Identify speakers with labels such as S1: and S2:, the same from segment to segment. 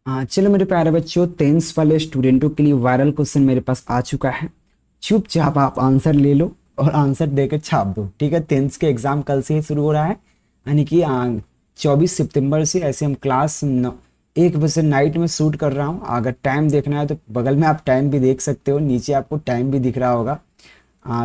S1: चलो मेरे प्यारे बच्चों, 10th वाले स्टूडेंटों के लिए वायरल क्वेश्चन मेरे पास आ चुका है। चुपचाप आप आंसर ले लो और आंसर देकर छाप दो। ठीक है, 10th के एग्जाम कल से ही शुरू हो रहा है, यानी कि 24 सितंबर से। ऐसे हम क्लास 1 बजे नाइट में शूट कर रहा हूँ। अगर टाइम देखना है तो बगल में आप टाइम भी देख सकते हो, नीचे आपको टाइम भी दिख रहा होगा।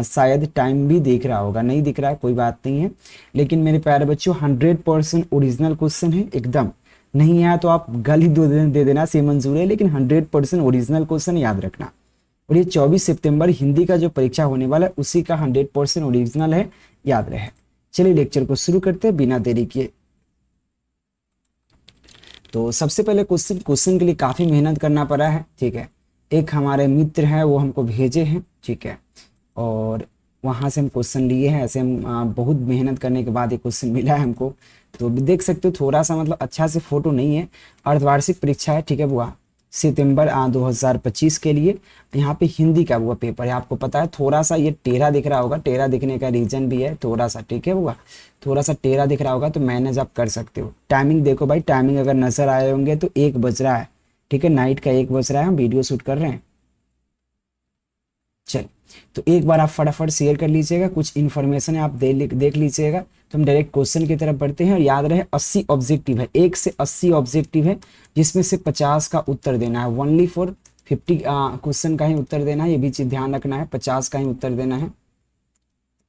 S1: शायद टाइम भी दिख रहा होगा, नहीं दिख रहा है कोई बात नहीं है। लेकिन मेरे प्यारे बच्चों, 100% ओरिजिनल क्वेश्चन है एकदम। नहीं आया तो आप गाली दे देना, से मंजूर है, लेकिन 100% ओरिजिनल क्वेश्चन याद रखना। और ये 24 सितंबर हिंदी का जो परीक्षा होने वाला है उसी का 100% ओरिजिनल है, याद रहे। चलिए लेक्चर को शुरू करते हैं बिना देरी किए। तो सबसे पहले क्वेश्चन के लिए काफ़ी मेहनत करना पड़ा है। ठीक है, एक हमारे मित्र हैं वो हमको भेजे हैं। ठीक है, और वहाँ से हम क्वेश्चन लिए हैं। ऐसे हम बहुत मेहनत करने के बाद ये क्वेश्चन मिला है हमको। तो देख सकते हो थोड़ा सा मतलब अच्छा से फोटो नहीं है। अर्धवार्षिक परीक्षा है, ठीक है बुआ, सितंबर 2025 के लिए। यहाँ पे हिंदी का बुआ पेपर है। आपको पता है थोड़ा सा ये टेढ़ा दिख रहा होगा, टेढ़ा दिखने का रीजन भी है थोड़ा सा। ठीक है बुआ, थोड़ा सा टेढ़ा दिख रहा होगा तो मैनेज आप कर सकते हो। टाइमिंग देखो भाई, टाइमिंग अगर नजर आए होंगे तो 1 बज रहा है। ठीक है, नाइट का 1 बज रहा है, हम वीडियो शूट कर रहे हैं। चल, तो एक बार आप फटाफट शेयर कर लीजिएगा, कुछ इन्फॉर्मेशन है आप देख लीजिएगा। तो हम डायरेक्ट क्वेश्चन की तरफ बढ़ते हैं। और याद रहे 80 ऑब्जेक्टिव है, 1 से 80 ऑब्जेक्टिव है, जिसमें से 50 का उत्तर देना है। ओनली फॉर 50 क्वेश्चन का ही उत्तर देना है, ये भी चीज ध्यान रखना है, 50 का ही उत्तर देना है।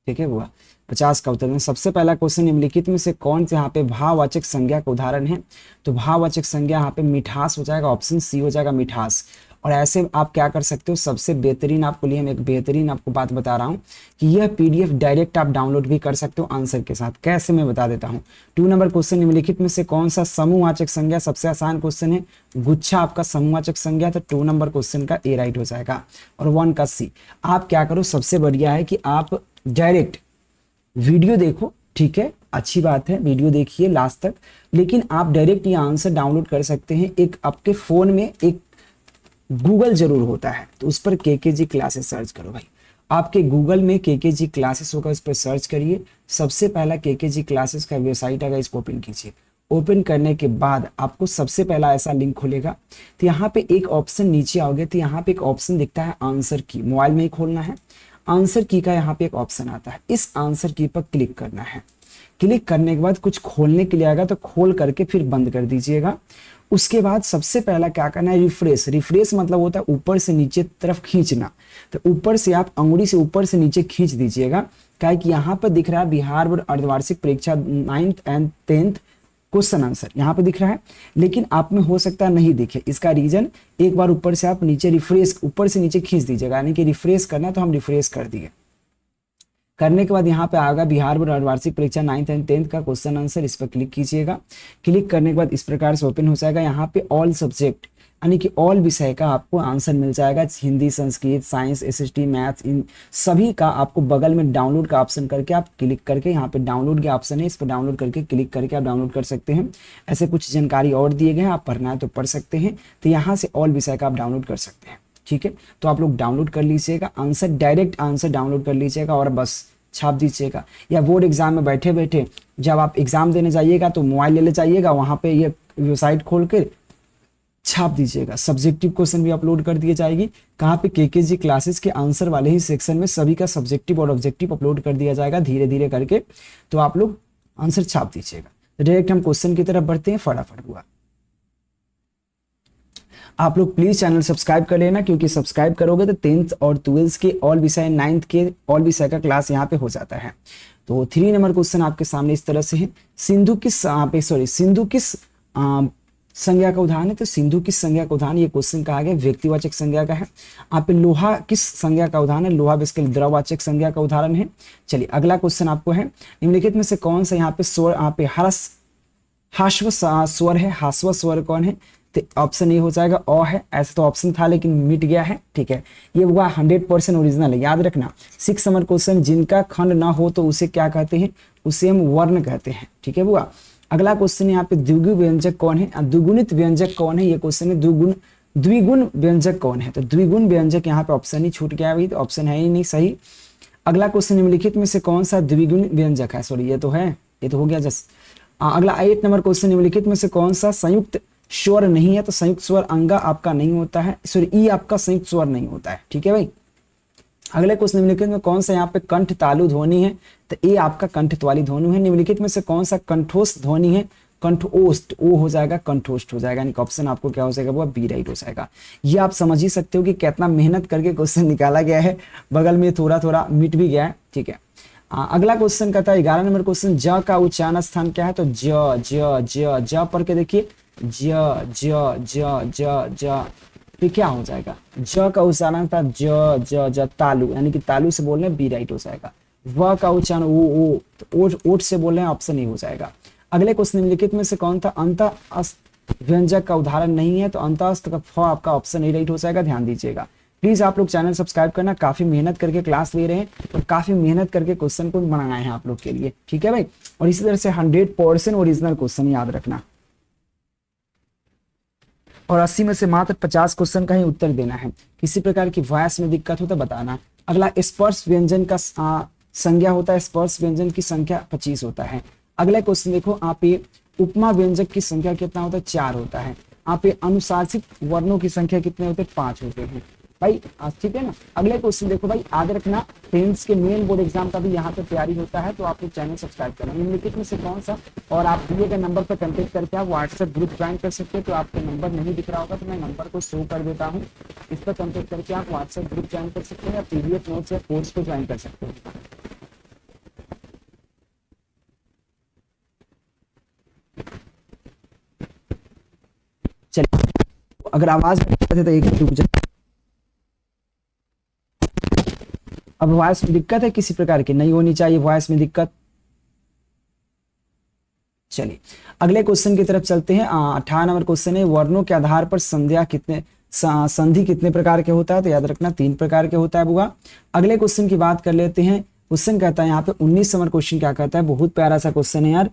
S1: ठीक है हुआ, 50 का उत्तर देना। सबसे पहला क्वेश्चन, निम्नलिखित में से कौन से यहाँ पे भाववाचक संज्ञा का उदाहरण है? तो भाववाचक संज्ञा यहाँ पे मिठास हो जाएगा, ऑप्शन सी हो जाएगा मिठास। और ऐसे आप क्या कर सकते हो, सबसे बेहतरीन आपको लिए हम एक बेहतरीन आपको बात बता रहा हूँ कि यह पीडीएफ डायरेक्ट आप डाउनलोड भी कर सकते हो आंसर के साथ। कैसे मैं बता देता हूँ। 2 नंबर क्वेश्चन, निम्नलिखित में से कौन सा समूहवाचक संज्ञा, सबसे आसान क्वेश्चन है, गुच्छा आपका समूहवाचक संज्ञा। तो 2 नंबर क्वेश्चन का ए राइट हो जाएगा। और 1 का सी। आप क्या करो, सबसे बढ़िया है कि आप डायरेक्ट वीडियो देखो। ठीक है, अच्छी बात है, वीडियो देखिए लास्ट तक। लेकिन आप डायरेक्ट ये आंसर डाउनलोड कर सकते हैं। एक आपके फोन में एक गूगल जरूर होता है, तो उस पर केकेजी क्लासेस सर्च करो भाई। आपके गूगल में केकेजी क्लासेस होगा, उस पर सर्च करिए। सबसे पहला केकेजी क्लासेस का वेबसाइट आएगा, इसको ओपन कीजिए। ओपन करने के बाद आपको सबसे पहला ऐसा लिंक खुलेगा। तो यहाँ पे एक ऑप्शन नीचे आओगे, तो यहाँ पे एक ऑप्शन दिखता है आंसर की, मोबाइल में ही खोलना है। आंसर की का यहाँ पे एक ऑप्शन आता है, इस आंसर की पर क्लिक करना है। क्लिक करने के बाद कुछ खोलने के लिए आएगा, तो खोल करके फिर बंद कर दीजिएगा। उसके बाद सबसे पहला क्या करना है, रिफ्रेश। रिफ्रेश मतलब होता है ऊपर से नीचे तरफ खींचना। तो ऊपर से आप अंगुली से ऊपर से नीचे खींच दीजिएगा। क्या कि यहाँ पर दिख रहा है बिहार बोर्ड अर्धवार्षिक परीक्षा 9th and 10th question answer यहाँ पे दिख रहा है। लेकिन आप में हो सकता है नहीं दिखे, इसका रीजन एक बार ऊपर से आप नीचे रिफ्रेश, ऊपर से नीचे खींच दीजिएगा, यानी कि रिफ्रेश करना, तो हम रिफ्रेश कर दिए। करने के बाद यहाँ पे आएगा बिहार बोर्ड अर्धवार्षिक परीक्षा 9th एंड 10th का क्वेश्चन आंसर, इस पर क्लिक कीजिएगा। क्लिक करने के बाद इस प्रकार से ओपन हो जाएगा। यहाँ पे ऑल सब्जेक्ट यानी कि ऑल विषय का आपको आंसर मिल जाएगा। Hindi, Sanskrit, science, SST, maths, इन सभी का आपको बगल में डाउनलोड का ऑप्शन करके आप क्लिक करके, यहाँ पे डाउनलोड के ऑप्शन है, इस पर डाउनलोड करके क्लिक करके आप डाउनलोड कर सकते हैं। ऐसे कुछ जानकारी और दिए गए हैं, आप पढ़ना है तो पढ़ सकते हैं। तो यहाँ से ऑल विषय का आप डाउनलोड कर सकते हैं। ठीक है, तो आप लोग डाउनलोड कर लीजिएगा आंसर, डायरेक्ट आंसर डाउनलोड कर लीजिएगा और बस छाप दीजिएगा। या बोर्ड एग्जाम में बैठे बैठे जब आप एग्जाम देने जाइएगा तो मोबाइल ले जाइएगा, वहां पे ये वेबसाइट खोल कर छाप दीजिएगा। सब्जेक्टिव क्वेश्चन भी अपलोड कर दिए जाएगी। कहाँ पे, केकेजी क्लासेस के आंसर वाले ही सेक्शन में सभी का सब्जेक्टिव और ऑब्जेक्टिव अपलोड कर दिया जाएगा धीरे धीरे करके। तो आप लोग आंसर छाप दीजिएगा। तो डायरेक्ट हम क्वेश्चन की तरफ बढ़ते हैं, फटाफट हुआ। आप लोग प्लीज चैनल सब्सक्राइब कर लेना, क्योंकि सब्सक्राइब करोगे तो 10th और 12th के ऑल विषय, 9th के ऑल विषय का क्लास यहाँ पे हो जाता है। तो 3 नंबर क्वेश्चन आपके सामने इस तरह से है, सिंधु किस संज्ञा का उदाहरण है? तो सिंधु किस संज्ञा का उदाहरण, ये क्वेश्चन कहा गया व्यक्तिवाचक संज्ञा का है। आप पे लोहा किस संज्ञा का उदाहरण है? लोहा बेसिकली द्रववाचक संज्ञा का उदाहरण है। चलिए अगला क्वेश्चन आपको है, निम्नलिखित में से कौन सा यहाँ पे स्वर, यहाँ पे हाश्व स्वर है? हाश्व स्वर कौन है? तो ऑप्शन ए हो जाएगा अ है। ऐसा तो ऑप्शन था लेकिन मिट गया है। ठीक है, ये हुआ 100% ओरिजिनल है, याद रखना। 6 नंबर क्वेश्चन, जिनका खंड ना हो तो उसे क्या कहते हैं? उसे हम वर्ण कहते हैं। ठीक है बुआ। अगला क्वेश्चन यहाँ पे द्विगुण व्यंजक कौन है? द्विगुणित व्यंजक कौन है? ये क्वेश्चन है। द्विगुण व्यंजक कौन है? तो द्विगुण व्यंजक यहाँ पे ऑप्शन ही छूट गया भाई, तो ऑप्शन है ही नहीं सही। अगला क्वेश्चन, निम्नलिखित में से कौन सा द्विगुण व्यंजक है? सॉरी, ये तो है, ये तो हो गया जस्ट। अगला 8 नंबर क्वेश्चन, निम्नलिखित में से कौन सा संयुक्त स्वर नहीं है तो संयुक्त स्वर अंगा आपका नहीं होता है, सॉरी ई आपका संयुक्त स्वर नहीं होता है, ठीक है भाई। अगले क्वेश्चन, निम्नलिखित में कौन सा यहाँ पे कंठ तालु ध्वनि है, तो ए आपका कंठ वाली ध्वनि है। निम्नलिखित में से कौन सा कंठोस्थ ध्वनि है, कंठोष्ठ, ओ हो जाएगा कंठोष्ठ हो जाएगा, यानी ऑप्शन आपको क्या हो जाएगा वो बी राइट हो जाएगा। ये आप समझ ही सकते हो कि कितना मेहनत करके क्वेश्चन निकाला गया है, बगल में थोड़ा थोड़ा मिट भी गया है, ठीक है। अगला क्वेश्चन कहता है 11 नंबर क्वेश्चन, ज का उच्चारण स्थान क्या है, तो ज ज ज ज पढ़ के देखिए, ज ज ज ज ज, तो क्या हो जाएगा, ज का उच्चारण था ज ज ज, तालु, यानी कि तालु से बोल रहे हैं बी राइट हो जाएगा। व का उच्चारण ओ, तो ओट से बोल रहे हैं, ऑप्शन ए हो जाएगा। अगले क्वेश्चन, निम्नलिखित में से कौन था अंतःस्थ व्यंजक का उदाहरण नहीं है, तो अंतःस्थ का फ आपका ऑप्शन ए राइट हो जाएगा, ध्यान दीजिएगा। प्लीज आप लोग चैनल सब्सक्राइब करना, काफी मेहनत करके क्लास ले रहे हैं और काफी मेहनत करके क्वेश्चन को बनाए हैं आप लोग के लिए, ठीक है भाई। और इसी तरह से 100% ओरिजिनल क्वेश्चन याद रखना, और 80 में से मात्र 50 क्वेश्चन का ही उत्तर देना है। किसी प्रकार की वॉइस में दिक्कत हो तो बताना। अगला, स्पर्श व्यंजन का संज्ञा होता है, स्पर्श व्यंजन की संख्या 25 होता है। अगला क्वेश्चन देखो, आप ये उपमा व्यंजक की संख्या कितना होता है, 4 होता है। आप ये अनुशासित वर्णों की संख्या कितने होते हैं, 5 होते हैं भाई, ठीक है ना। अगले क्वेश्चन देखो भाई, याद रखना फ्रेंड्स के मेन बोर्ड एग्जाम का भी यहाँ पे तैयारी होता है, तो आप लोग चैनल सब्सक्राइब करना। निम्नलिखित में से कौन सा, और आप दिए गए नंबर पर कांटेक्ट करके आप व्हाट्सएप ग्रुप ज्वाइन कर सकते हैं। तो आपको नंबर नहीं दिख रहा होगा तो मैं नंबर को शो कर देता हूँ, इस पर कांटेक्ट करके आप व्हाट्सएप ग्रुप ज्वाइन कर सकते हैं, या पीडीएफ नोट्स या कोर्स को ज्वाइन कर सकते हैं। चलिए, अगर आवाज में तो एक रुक जाए। अब वॉइस में दिक्कत है किसी प्रकार की, नहीं होनी चाहिए वॉइस में दिक्कत। चलिए अगले क्वेश्चन की तरफ चलते हैं। 18 नंबर क्वेश्चन है, वर्णों के आधार पर संधि कितने प्रकार के होता है, तो याद रखना 3 प्रकार के होता है बुआ। अगले क्वेश्चन की बात कर लेते हैं। क्वेश्चन कहता है यहाँ पे 19 नंबर क्वेश्चन क्या कहता है, बहुत प्यारा सा क्वेश्चन है यार।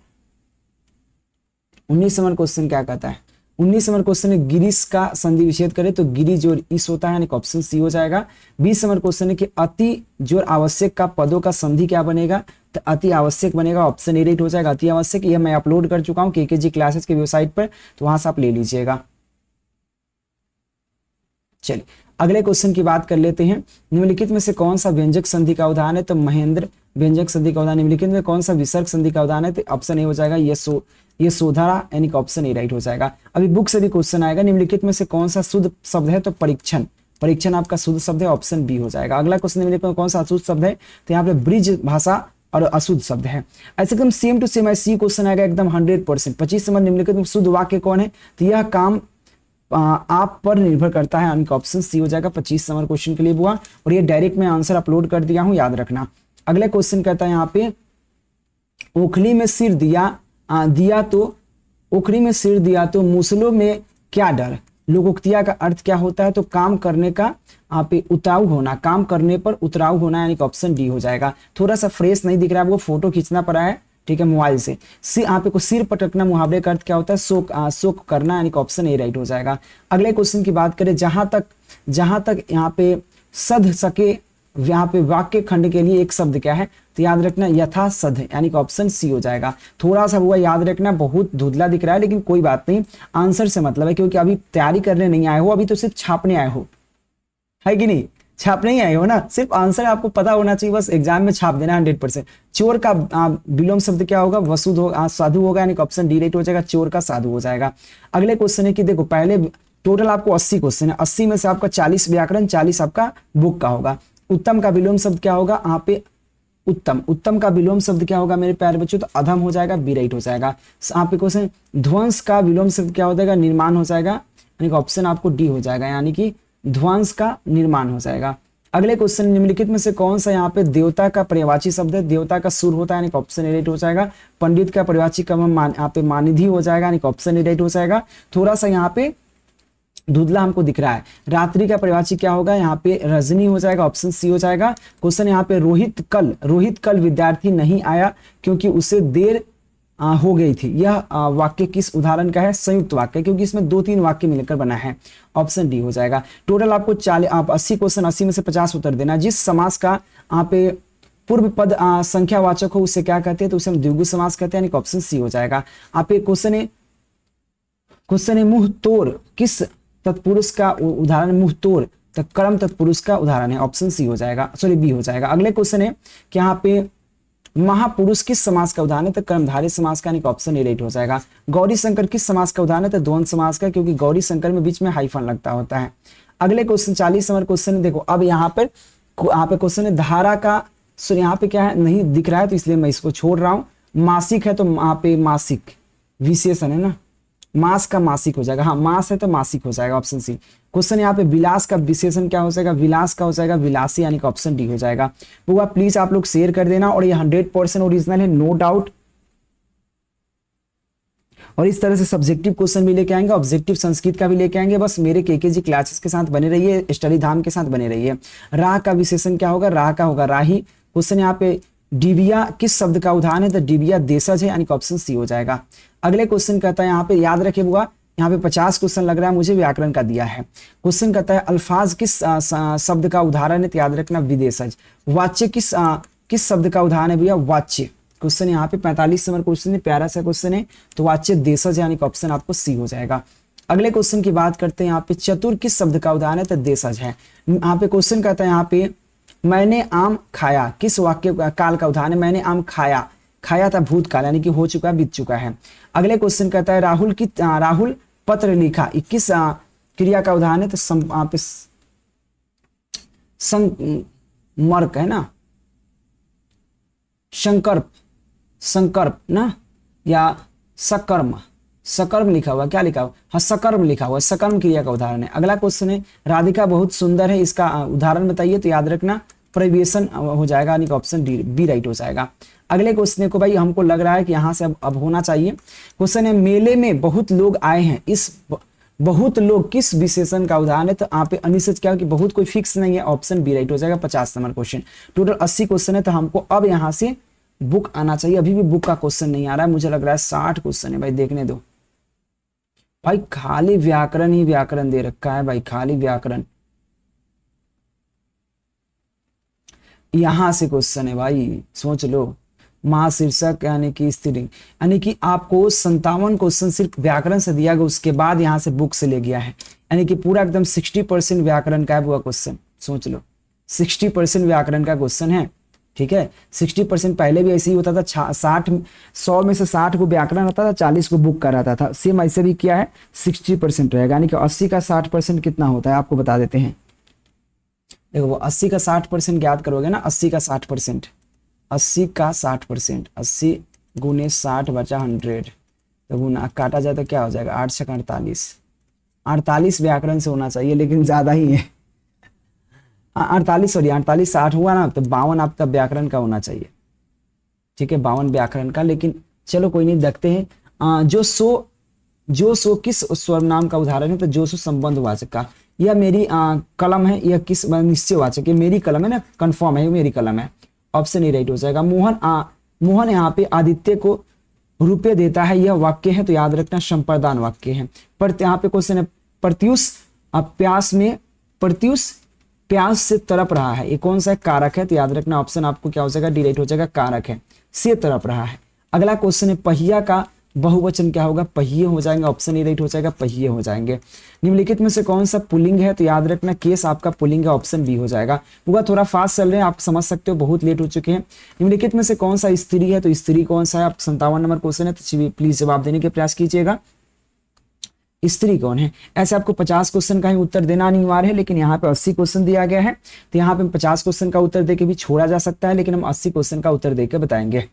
S1: 19 नंबर क्वेश्चन क्या कहता है, 19 नंबर क्वेश्चन है, गिरीश का संधि विच्छेद करे तो गिरी जोड़ इस होता है, यानी ऑप्शन सी हो जाएगा। 20 नंबर क्वेश्चन है कि अति जोड़ आवश्यक का पदों का संधि क्या बनेगा, तो अति आवश्यक बनेगा, ऑप्शन ए राइट हो जाएगा। अति आवश्यक ये मैं अपलोड कर चुका हूँ केकेजी क्लासेस के वेबसाइट पर, तो वहां से आप ले लीजिएगा। चलिए अगले क्वेश्चन की बात कर लेते हैं। निम्नलिखित में से कौन सा व्यंजक संधि का उदाहरण है, तो महेंद्र व्यंजक संधि का उदाहरण। निम्नलिखित में कौन सा विसर्ग संधि का उदाहरण है, तो ऑप्शन ए हो जाएगा ये सोधारा, यानी कि ऑप्शन ए राइट हो जाएगा। अभी बुक से भी क्वेश्चन आएगा, निम्नलिखित में से कौन सा शुद्ध शब्द है, तो परीक्षण, परीक्षण आपका शुद्ध शब्द है, ऑप्शन बी हो जाएगा। अगला क्वेश्चन निम्नलिखित में कौन सा अशुद्ध शब्द है, तो यहाँ पे ब्रिज भाषा और अशुद्ध शब्द है। ऐसे एकदम सेम टू सेम ऐसी क्वेश्चन आएगा एकदम 100%। 25 नंबर, निम्नलिखित में शुद्ध वाक्य कौन है, तो यह काम आप पर निर्भर करता है, यानी कि ऑप्शन सी हो जाएगा 25 नंबर क्वेश्चन के लिए बुआ। और ये डायरेक्ट मैं आंसर अपलोड कर दिया हूं, याद रखना। अगले क्वेश्चन कहता है यहाँ पे, ओखली में सिर दिया तो मूसलों में क्या डर। लोकोक्तिया का अर्थ क्या होता है, तो काम करने का आप उतराव होना, काम करने पर उतराव होना, यानी कि ऑप्शन डी हो जाएगा। थोड़ा सा फ्रेश नहीं दिख रहा है, आपको फोटो खींचना पड़ा है, ठीक है, मोबाइल से। यहाँ पे सिर पटकना मुहावरे का अर्थ क्या होता है, शोक करना, यानी कि ऑप्शन ए राइट हो जाएगा। अगले क्वेश्चन की बात करें, जहां तक यहाँ पे सध सके, यहाँ पे वाक्य खंड के लिए एक शब्द क्या है, तो याद रखना यथा सध, यानी कि ऑप्शन सी हो जाएगा। थोड़ा सा हुआ याद रखना, बहुत धुंधला दिख रहा है, लेकिन कोई बात नहीं, आंसर से मतलब है, क्योंकि अभी तैयारी करने नहीं आए हो, अभी तो सिर्फ छापने आए हो, है कि नहीं, छापने ही आए हो ना, सिर्फ आंसर आपको पता होना चाहिए, बस एग्जाम में छाप देना 100%। चोर का विलोम शब्द क्या होगा, वसुद होगा, साधु होगा, यानी कि ऑप्शन डी राइट हो जाएगा, चोर का साधु हो जाएगा। अगले क्वेश्चन है कि देखो, पहले टोटल आपको 80 क्वेश्चन है, 80 में से आपका 40 व्याकरण, 40 आपका बुक का होगा। उत्तम का विलोम शब्द क्या होगा, यहाँ पे उत्तम का विलोम शब्द क्या होगा मेरे प्यारे बच्चों, तो अधम हो जाएगा, बी राइट हो जाएगा। यहाँ पे क्वेश्चन, ध्वंस का विलोम शब्द क्या हो जाएगा, निर्माण हो जाएगा, यानी कि ऑप्शन आपको डी हो जाएगा, यानी कि ध्वंस का निर्माण हो जाएगा। अगले क्वेश्चन, निम्नलिखित में से कौन सा यहाँ पे देवता का पर्यायवाची शब्द है, देवता का सुर होता है, यानी कि ऑप्शन ए राइट हो जाएगा। पंडित का पर्यायवाची क्रम यहाँ पे मानिधि हो जाएगा, यानी कि ऑप्शन ए राइट हो जाएगा। थोड़ा सा यहाँ पे धुंधला हमको दिख रहा है। रात्रि का पर्यायवाची क्या होगा, यहाँ पे रजनी हो जाएगा, ऑप्शन सी हो जाएगा। क्वेश्चन यहाँ पे रोहित कल विद्यार्थी नहीं आया क्योंकि उसे देर हो गई थी। यह वाक्य किस उदाहरण का है, संयुक्त वाक्य, क्योंकि इसमें 2-3 वाक्य मिलकर बना है, ऑप्शन डी हो जाएगा। टोटल आपको 80 क्वेश्चन, 80 में से 50 उत्तर देना। जिस समास का यहाँ पे पूर्व पद संख्यावाचक हो उसे क्या कहते हैं, तो उसे हम द्विगु समास कहते हैं, यानी कि ऑप्शन सी हो जाएगा। आप एक क्वेश्चन है, क्वेश्चन है मुंह तोड़ किस तत्पुरुष का उदाहरण, मुंह तोड़ तो कर्म तत्पुरुष का उदाहरण है, ऑप्शन सी हो जाएगा, सॉरी बी हो जाएगा। अगले क्वेश्चन है कि यहाँ पे महापुरुष किस समास का उदाहरण है, तो कर्मधारय समास का, ऑप्शन ए राइट हो जाएगा। गौरी शंकर किस समास का उदाहरण है, तो द्वंद्व समास का, क्योंकि गौरी शंकर में बीच में हाइफन लगता होता है। अगले क्वेश्चन 40 नंबर क्वेश्चन देखो, अब यहाँ पे क्वेश्चन है धारा का, सो यहाँ पे क्या है नहीं दिख रहा है तो इसलिए मैं इसको छोड़ रहा हूँ। मासिक है तो यहाँ पे मासिक विशेषण है ना, मास का मासिक हो जाएगा, हाँ मास है तो मासिक हो जाएगा, ऑप्शन सी। क्वेश्चन यहाँ पे विलास का विशेषण क्या हो जाएगा, विलास का हो जाएगा विलासी, यानी कि ऑप्शन डी हो जाएगा। वो प्लीज आप लोग शेयर कर देना, और ये 100% ओरिजिनल है, नो डाउट। और इस तरह से सब्जेक्टिव क्वेश्चन भी लेके आएंगे, ऑब्जेक्टिव संस्कृत का भी लेके आएंगे। बस मेरे केकेजी क्लासेस के साथ बने रहिए, स्टडी धाम के साथ बने रहिए। राह का विशेषण क्या होगा, राह का होगा राही। क्वेश्चन यहाँ पे डिबिया किस शब्द का उदाहरण है, तो डिबिया देशज है, यानी कि ऑप्शन सी हो जाएगा। अगले क्वेश्चन कहता है यहाँ पे याद रखे बुआ, यहाँ पे 50 क्वेश्चन लग रहा है मुझे, व्याकरण का दिया है। क्वेश्चन कहता है अल्फाज किस शब्द का उदाहरण है, तो याद रखना विदेशज। वाच्य किस शब्द का उदाहरण है भैया, वाच्य। क्वेश्चन यहाँ पे 45 नंबर क्वेश्चन है, प्यारा सा क्वेश्चन है, तो वाच्य देशज, यानी कि ऑप्शन आपको सी हो जाएगा। अगले क्वेश्चन की बात करते हैं, यहाँ पे चतुर किस शब्द का उदाहरण है, तो देशज है। यहाँ पे क्वेश्चन कहता है यहाँ पे मैंने आम खाया किस वाक्य काल का उदाहरण है, मैंने आम खाया, खाया था भूतकाल, यानी कि हो चुका बीत चुका है। अगले क्वेश्चन कहता है राहुल पत्र लिखा, 21 क्रिया का उदाहरण है, तो संकर्प है ना, संकर्प ना, या सकर्म लिखा हुआ, क्या लिखा हुआ, हाँ सकर्म लिखा हुआ, सकर्म क्रिया का उदाहरण है। अगला क्वेश्चन है राधिका बहुत सुंदर है, इसका उदाहरण बताइए, तो याद रखना परिवेशन हो जाएगा, यानी कि ऑप्शन डी बी राइट हो जाएगा। अगले क्वेश्चन को भाई हमको लग रहा है कि यहाँ से अब होना चाहिए। क्वेश्चन है मेले में बहुत लोग आए हैं, इस बहुत लोग किस विशेषण का उदाहरण है, तो यहाँ पे अनिश्चित क्या हो कि बहुत कोई फिक्स नहीं है, ऑप्शन बी राइट हो जाएगा। 50 नंबर क्वेश्चन, टोटल 80 क्वेश्चन है, तो हमको अब यहाँ से बुक आना चाहिए। अभी भी बुक का क्वेश्चन नहीं आ रहा है, मुझे लग रहा है 60 क्वेश्चन है भाई, देखने दो भाई, खाली व्याकरण ही व्याकरण दे रखा है भाई, खाली व्याकरण। यहां से क्वेश्चन है भाई, सोच लो, महाशीर्षक यानी कि स्त्रीलिंग, यानी कि आपको 57 क्वेश्चन सिर्फ व्याकरण से दिया गया, उसके बाद यहाँ से बुक से ले गया है, यानी कि पूरा एकदम 60% व्याकरण का है वो क्वेश्चन, सोच लो 60% व्याकरण का क्वेश्चन है, ठीक है। 60% पहले भी ऐसे ही होता था, 100 में से 60 को व्याकरण होता था, 40 को बुक का रहता था, सेम ऐसे भी किया है, 60% रहेगा, यानी कि 80 का 60% कितना होता है आपको बता देते हैं। देखो वो 80 का 60% याद करोगे ना, 80 का 60%, 80 का 60%, 80 गुने 60 बचा 100, तो गुना काटा जाए तो क्या हो जाएगा, 8 से 48, 48 व्याकरण से होना चाहिए, लेकिन ज्यादा ही है 48, सॉरी 48 60 हुआ ना, तो 52 आपका व्याकरण का होना चाहिए, ठीक है, 52 व्याकरण का। लेकिन चलो कोई नहीं, देखते हैं। जो सो किस सर्वनाम का उदाहरण है, तो जो सो संबंधवाचक का, यह मेरी कलम है, यह किस निश्चयवाचक है, मेरी कलम है ना, कंफर्म है मेरी कलम है, ऑप्शन ए राइट हो जाएगा। मोहन यहाँ पे आदित्य को रुपये देता है, यह वाक्य है, तो याद रखना संप्रदान वाक्य है। पर यहाँ पे क्वेश्चन है प्रत्युष प्यास से तड़प रहा है, ये कौन सा कारक है, तो याद रखना ऑप्शन आपको क्या हो जाएगा, डी राइट हो जाएगा, कारक है, से तड़प रहा है। अगला क्वेश्चन है पहिया का बहुवचन क्या होगा, पहिए हो जाएंगे, ऑप्शन ए राइट हो जाएगा, पहिए हो जाएंगे। निम्नलिखित में से कौन सा पुल्लिंग है, तो याद रखना केस आपका पुल्लिंग है, ऑप्शन बी हो जाएगा। वो थोड़ा फास्ट चल रहे हैं, आप समझ सकते हो, बहुत लेट हो चुके हैं। निम्नलिखित में से कौन सा स्त्री है, तो स्त्री कौन सा है, आप 57 नंबर क्वेश्चन है, तो प्लीज जवाब देने के प्रयास कीजिएगा, स्त्री कौन है। ऐसे आपको 50 क्वेश्चन का ही उत्तर देना अनिवार्य है, लेकिन यहाँ पे 80 क्वेश्चन दिया गया है, तो यहाँ पे 50 क्वेश्चन का उत्तर देके भी छोड़ा जा सकता है, लेकिन हम 80 क्वेश्चन का उत्तर देके बताएंगे।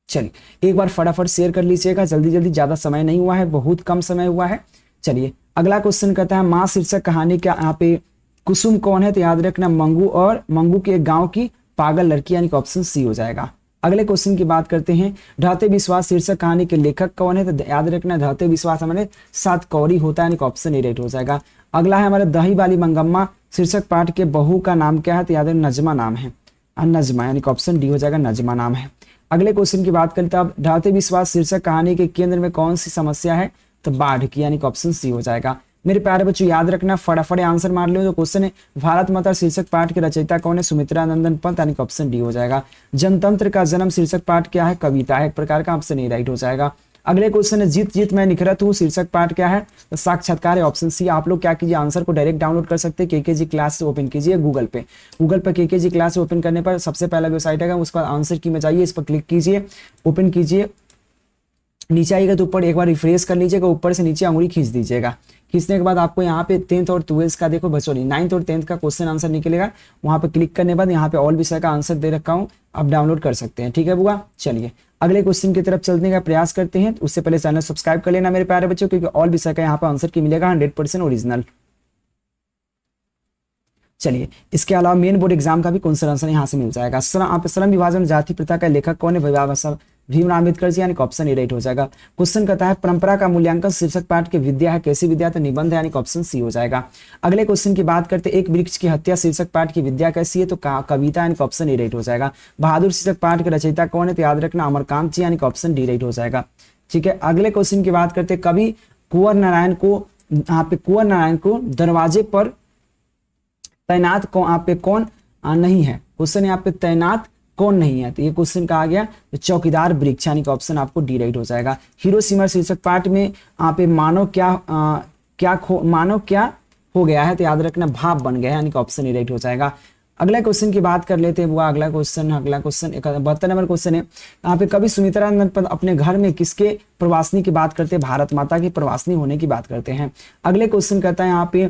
S1: चलिए एक बार फटाफट शेयर कर लीजिएगा, जल्दी जल्दी, ज्यादा समय नहीं हुआ है, बहुत कम समय हुआ है। चलिए अगला क्वेश्चन कहता है माँ शीर्षक कहानी का यहाँ पे कुसुम कौन है, तो याद रखना मंगू, और मंगू के एक गाँव की पागल लड़की, यानी कि ऑप्शन सी हो जाएगा। अगले क्वेश्चन की बात करते हैं, ढाते विश्वास शीर्षक कहानी के लेखक कौन है, तो याद रखना ढाते विश्वास हमारे साथ कौड़ी होता है, यानी कि ऑप्शन ए राइट हो जाएगा। अगला है हमारे दही वाली मंगम्मा शीर्षक पाठ के बहू का नाम क्या है, तो याद रखना नजमा नाम है, नजमा, यानी कि ऑप्शन डी हो जाएगा, नजमा नाम है। अगले क्वेश्चन की बात करते हैं, अब ढाते विश्वास शीर्षक कहानी के केंद्र में कौन सी समस्या है, तो बाढ़ की, यानी कि ऑप्शन सी हो जाएगा। मेरे प्यारे बच्चों याद रखना, फटाफट आंसर मार लो। जो क्वेश्चन है भारत माता शीर्षक पाठ के रचयिता कौन है, सुमित्रा नंदन पंत, यानी कि ऑप्शन डी हो जाएगा। जनतंत्र का जन्म शीर्षक पाठ क्या है, कविता है एक प्रकार का, ऑप्शन ए राइट हो जाएगा। अगले क्वेश्चन है जीत जीत मैं निखरत हूँ, शीर्षक पाठ क्या है? तो साक्षात्कार है, ऑप्शन सी। आप लोग क्या कीजिए, आंसर को डायरेक्ट डाउनलोड कर सकते हैं, केकेजी क्लास से ओपन कीजिए गूगल पे। गूगल पर केकेजी क्लास से ओपन करने पर सबसे पहला वेबसाइट है, उसका आंसर की में जाइए, इस पर क्लिक कीजिए, ओपन कीजिए, नीचे आइएगा तो ऊपर एक बार रिफ्रेश कर लीजिएगा, ऊपर से नीचे अंगुली खींच दीजिएगा। खींचने के बाद आपको यहाँ पे 10th और 12th का देखो सॉरी 9th और 10th का क्वेश्चन आंसर निकलेगा। वहां पे क्लिक करने के बाद यहाँ पे ऑल विषय का आंसर दे रखा हूँ, आप डाउनलोड कर सकते हैं। ठीक है बुआ, चलिए अगले क्वेश्चन की तरफ चलने का प्रयास करते हैं। उससे पहले चैनल सब्सक्राइब कर लेना मेरे प्यारे बच्चों, क्योंकि ऑल विषय का यहाँ पे आंसर की मिलेगा 100% ओरिजिनल। चलिए इसके अलावा मेन बोर्ड एग्जाम का भी क्वेश्चन आंसर यहाँ से मिल जाएगा। श्रम विभाजन जाति प्रथा का लेखक कौन है? भीमराव अम्बेडकर जी, यानी कि ऑप्शन ए राइट हो जाएगा। क्वेश्चन कहता है परंपरा का मूल्यांकन शीर्षक पाठ के विद्या है, कैसी विद्या? तो निबंध है, यानी कि ऑप्शन सी हो जाएगा। अगले क्वेश्चन की बात करते हैं, एक वृक्ष की हत्या शीर्षक पाठ की विद्या कैसी है? तो कविता, यानी कि ऑप्शन ए राइट हो जाएगा। बहादुर शीर्षक पाठ के रचयिता कौन है? तो याद रखना अमरकांत जी, यानी कि ऑप्शन डी राइट हो जाएगा। ठीक है, अगले क्वेश्चन की बात करते हैं, कवि कुंवर नारायण को दरवाजे पर तैनात कौन नहीं है? क्वेश्चन यहाँ पे तैनात कौन नहीं है? तो ये क्वेश्चन का आ गया तो चौकीदार वृक्ष, यानी कि ऑप्शन आपको डी राइट हो जाएगा। हिरोशिमा शीर्षक पाठ में यहाँ पे मानव क्या हो गया है? तो याद रखना भाप बन गया है, यानी कि ऑप्शन ए राइट हो जाएगा। अगला क्वेश्चन की बात कर लेते हैं वो अगला क्वेश्चन 72 नंबर क्वेश्चन है। यहाँ पे कवि सुमित्रानंद पद अपने घर में किसके प्रवासनी की बात करते हैं? भारत माता की प्रवासनी होने की बात करते हैं। अगले क्वेश्चन कहता है यहाँ पे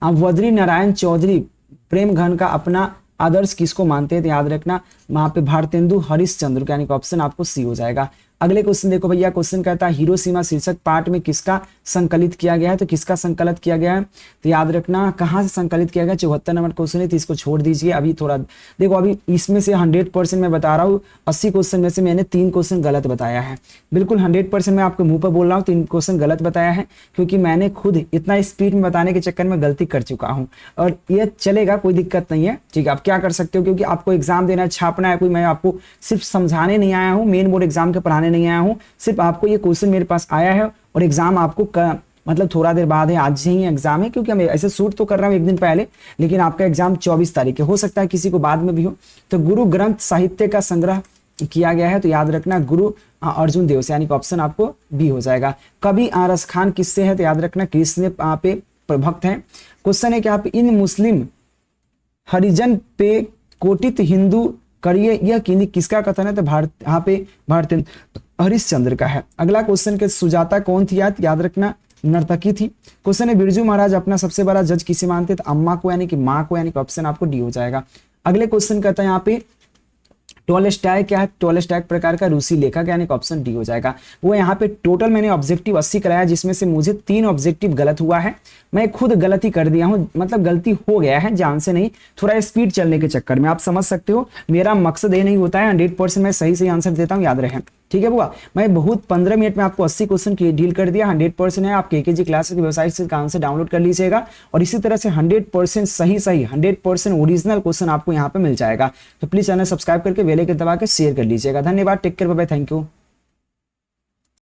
S1: वद्री नारायण चौधरी प्रेम घन का अपना आदर्श किसको मानते हैं? तो याद रखना वहां पे भारतेंदु हरिश्चंद्र, यानी कि ऑप्शन आपको सी हो जाएगा। अगले क्वेश्चन देखो भैया, क्वेश्चन कहता है हिरोशिमा शीर्षक पाठ में किसका संकलित किया गया है? तो किसका संकलित किया गया है? तो याद रखना कहाँ से संकलित किया गया? 74 नंबर क्वेश्चन है, तो इसको छोड़ दीजिए। अभी थोड़ा देखो, अभी इसमें से 100% मैं बता रहा हूँ, 80 क्वेश्चन में से मैंने 3 क्वेश्चन गलत बताया है। बिल्कुल 100% मैं आपके मुंह पर बोल रहा हूँ, 3 क्वेश्चन गलत बताया है, क्योंकि मैंने खुद इतना स्पीड में बताने के चक्कर में गलती कर चुका हूँ, और ये चलेगा, कोई दिक्कत नहीं है। ठीक है, आप क्या कर सकते हो, क्योंकि आपको एग्जाम देना है, छापना है, कोई मैं आपको सिर्फ समझाने नहीं आया हूँ, मेन बोर्ड एग्जाम के पढ़ाने नहीं आया हूँ, सिर्फ आपको ये क्वेश्चन मेरे पास आया है और एग्जाम आपको मतलब थोड़ा देर बाद है, आज ही एग्जाम है, क्योंकि मैं ऐसे शूट तो कर रहा हूँ एक दिन पहले, लेकिन आपका एग्जाम 24 तारीख है, हो सकता है किसी को बाद में भी हो। तो गुरु ग्रंथ साहित्य का संग्रह किया गया है, तो याद रखना गुरु अर्जुन देव से, यानी कि ऑप्शन आपको बी हो जाएगा। कवि आरस खान किससे है? तो याद रखना कृष्ण पे प्रभक्त है। क्वेश्चन है कि आप इन मुस्लिम हरिजन पे कोटित हिंदू करिए, यह किसका कथन है? तो यहाँ पे भारतेंदु हरिश्चंद्र का है। अगला क्वेश्चन के सुजाता कौन थी? याद रखना नर्तकी थी। क्वेश्चन है बिरजू महाराज अपना सबसे बड़ा जज किसे मानते? तो अम्मा को, यानी कि माँ को, यानी कि ऑप्शन आपको डी हो जाएगा। अगले क्वेश्चन कहता है यहाँ पे टॉलस्टॉय क्या है? टॉलस्टॉय प्रकार का रूसी लेखक, यानी कि ऑप्शन डी हो जाएगा। वो यहाँ पे टोटल मैंने ऑब्जेक्टिव 80 कराया, जिसमें से मुझे 3 ऑब्जेक्टिव गलत हुआ है। मैं खुद गलती कर दिया हूँ, मतलब गलती हो गया है, जान से नहीं, थोड़ा स्पीड चलने के चक्कर में। आप समझ सकते हो, मेरा मकसद ये नहीं होता है 100% मैं सही आंसर देता हूँ, याद रहे। ठीक है बुआ, मैं बहुत 15 मिनट में आपको 80 क्वेश्चन की डील कर दिया। 100% है, आप केकेजी क्लासेस की वेबसाइट से आंसर डाउनलोड कर लीजिएगा, और इसी तरह से 100% सही 100% ओरिजिनल क्वेश्चन आपको यहाँ पे मिल जाएगा। तो प्लीज चैनल सब्सक्राइब करके बेल आइकन दबा के शेयर कर लीजिएगा। धन्यवाद, take care, bye bye, thank you.